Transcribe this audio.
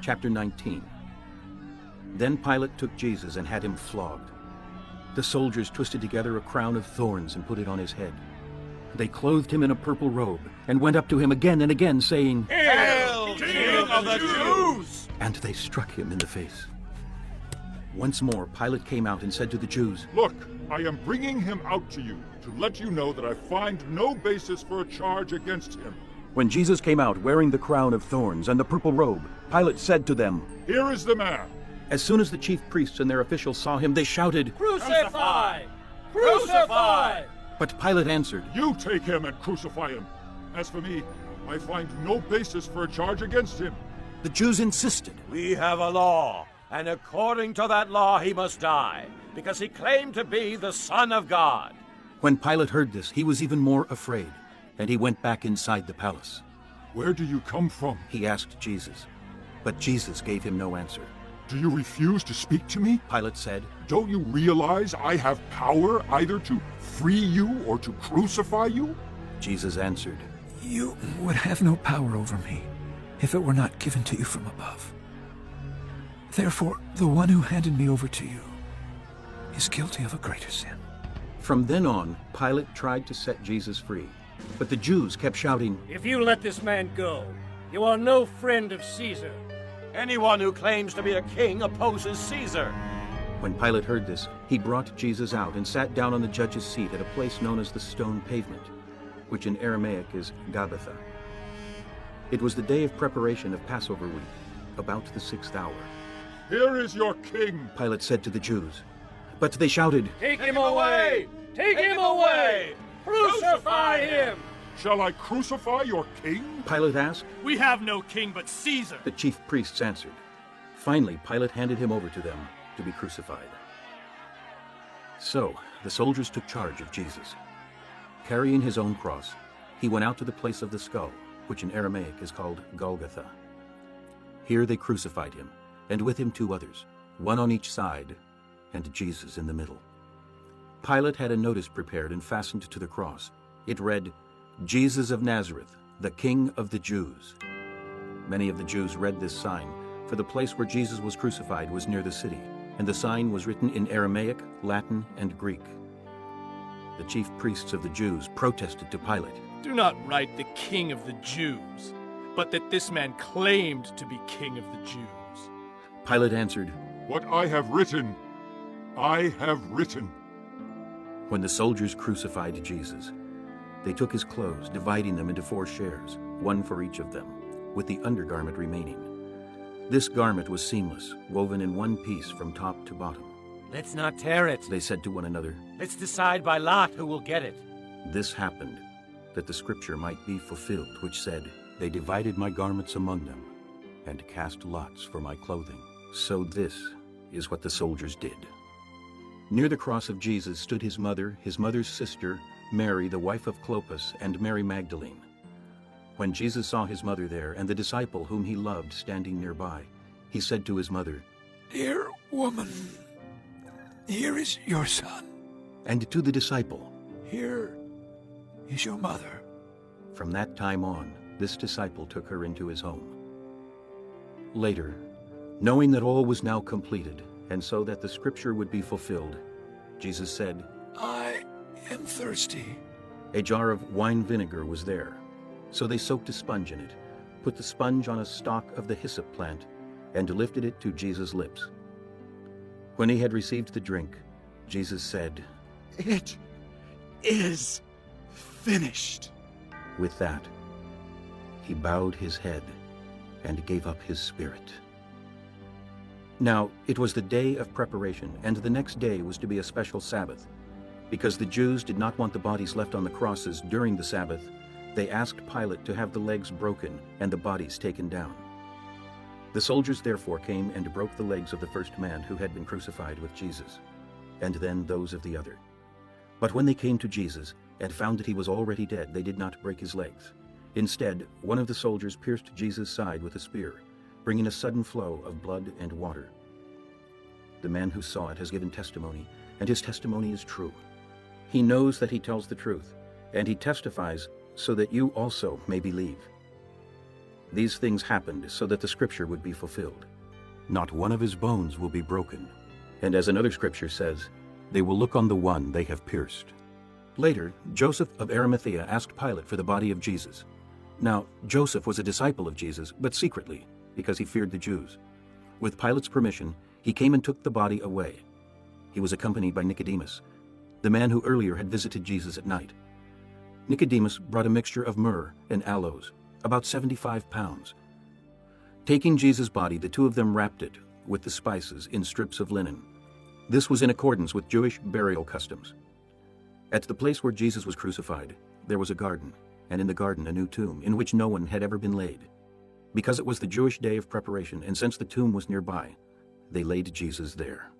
Chapter 19. Then Pilate took Jesus and had him flogged. The soldiers twisted together a crown of thorns and put it on his head. They clothed him in a purple robe and went up to him again and again, saying, "Hail, King of the Jews!" And they struck him in the face. Once more Pilate came out and said to the Jews, "Look, I am bringing him out to you to let you know that I find no basis for a charge against him." When Jesus came out wearing the crown of thorns and the purple robe, Pilate said to them, "Here is the man." As soon as the chief priests and their officials saw him, they shouted, "Crucify! Crucify!" But Pilate answered, "You take him and crucify him. As for me, I find no basis for a charge against him." The Jews insisted, "We have a law, and according to that law he must die, because he claimed to be the Son of God." When Pilate heard this, he was even more afraid, and he went back inside the palace. "Where do you come from?" He asked Jesus, but Jesus gave him no answer. "Do you refuse to speak to me?" Pilate said, "Don't you realize I have power either to free you or to crucify you?" Jesus answered, You would have no power over me if it were not given to you from above. Therefore, the one who handed me over to you is guilty of a greater sin." From then on, Pilate tried to set Jesus free, but the Jews kept shouting, "If you let this man go, you are no friend of Caesar." Anyone who claims to be a king opposes Caesar. When Pilate heard this, he brought Jesus out and sat down on the judge's seat at a place known as the Stone Pavement, which in Aramaic is Gabbatha. It was the day of preparation of Passover week, about the 6th hour. "Here is your king." Pilate said to the Jews, but they shouted, "Take him away! Take him away! Crucify him!" "Shall I crucify your king?" Pilate asked. "We have no king but Caesar." The chief priests answered. Finally, Pilate handed him over to them to be crucified. So the soldiers took charge of Jesus. Carrying his own cross, he went out to the place of the skull, which in Aramaic is called Golgotha. Here they crucified him, and with him 2 others, one on each side, and Jesus in the middle. Pilate had a notice prepared and fastened to the cross. It read, "Jesus of Nazareth, the King of the Jews." Many of the Jews read this sign, for the place where Jesus was crucified was near the city, and the sign was written in Aramaic, Latin, and Greek. The chief priests of the Jews protested to Pilate, "Do not write the King of the Jews, but that this man claimed to be King of the Jews." Pilate answered, "What I have written, I have written." When the soldiers crucified Jesus, they took his clothes, dividing them into 4 shares, one for each of them, with the undergarment remaining. This garment was seamless, woven in one piece from top to bottom. "Let's not tear it. They said to one another, Let's decide by lot who will get it." this happened, that the scripture might be fulfilled, which said, "They divided my garments among them, and cast lots for my clothing." So this is what the soldiers did. Near the cross of Jesus stood his mother's sister, Mary, the wife of Clopas, and Mary Magdalene. When Jesus saw his mother there, and the disciple whom he loved standing nearby, he said to his mother, "Dear woman, here is your son. and to the disciple, Here is your mother." From that time on, this disciple took her into his home. Later, knowing that all was now completed, and so that the scripture would be fulfilled, Jesus said, I am thirsty. A jar of wine vinegar was there. So they soaked a sponge in it, put the sponge on a stalk of the hyssop plant, and lifted it to Jesus' lips. When he had received the drink, Jesus said, "It is finished." With that, he bowed his head and gave up his spirit. Now it was the day of preparation, and the next day was to be a special Sabbath. Because the Jews did not want the bodies left on the crosses during the Sabbath, they asked Pilate to have the legs broken and the bodies taken down. The soldiers therefore came and broke the legs of the first man who had been crucified with Jesus, and then those of the other. But when they came to Jesus and found that he was already dead, they did not break his legs. Instead, one of the soldiers pierced Jesus' side with a spear, bringing a sudden flow of blood and water. The man who saw it has given testimony, and his testimony is true. He knows that he tells the truth, and he testifies so that you also may believe. These things happened so that the scripture would be fulfilled. Not one of his bones will be broken. And as another scripture says, they will look on the one they have pierced. Later, Joseph of Arimathea asked Pilate for the body of Jesus. Now, Joseph was a disciple of Jesus, but secretly, because he feared the Jews. With Pilate's permission, he came and took the body away. He was accompanied by Nicodemus, the man who earlier had visited Jesus at night. Nicodemus brought a mixture of myrrh and aloes, about 75 pounds. Taking Jesus' body, the two of them wrapped it with the spices in strips of linen. This was in accordance with Jewish burial customs. At the place where Jesus was crucified, there was a garden, and in the garden a new tomb, in which no one had ever been laid. Because it was the Jewish day of preparation, and since the tomb was nearby, they laid Jesus there.